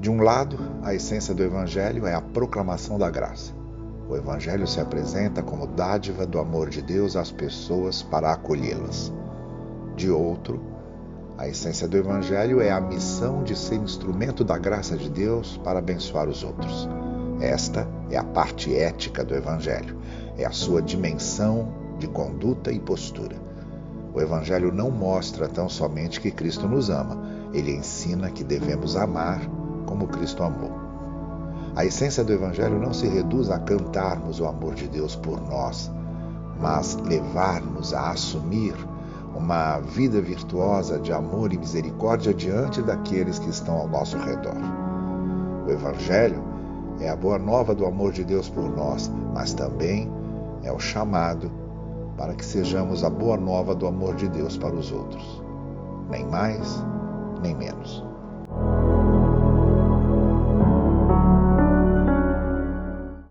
De um lado, a essência do Evangelho é a proclamação da graça. O Evangelho se apresenta como dádiva do amor de Deus às pessoas para acolhê-las. De outro, a essência do Evangelho é a missão de ser instrumento da graça de Deus para abençoar os outros. Esta é a parte ética do Evangelho, é a sua dimensão de conduta e postura. O Evangelho não mostra tão somente que Cristo nos ama, ele ensina que devemos amar como Cristo amou. A essência do Evangelho não se reduz a cantarmos o amor de Deus por nós, mas levar-nos a assumir uma vida virtuosa de amor e misericórdia diante daqueles que estão ao nosso redor. O Evangelho é a boa nova do amor de Deus por nós, mas também é o chamado para que sejamos a boa nova do amor de Deus para os outros. Nem mais, nem menos.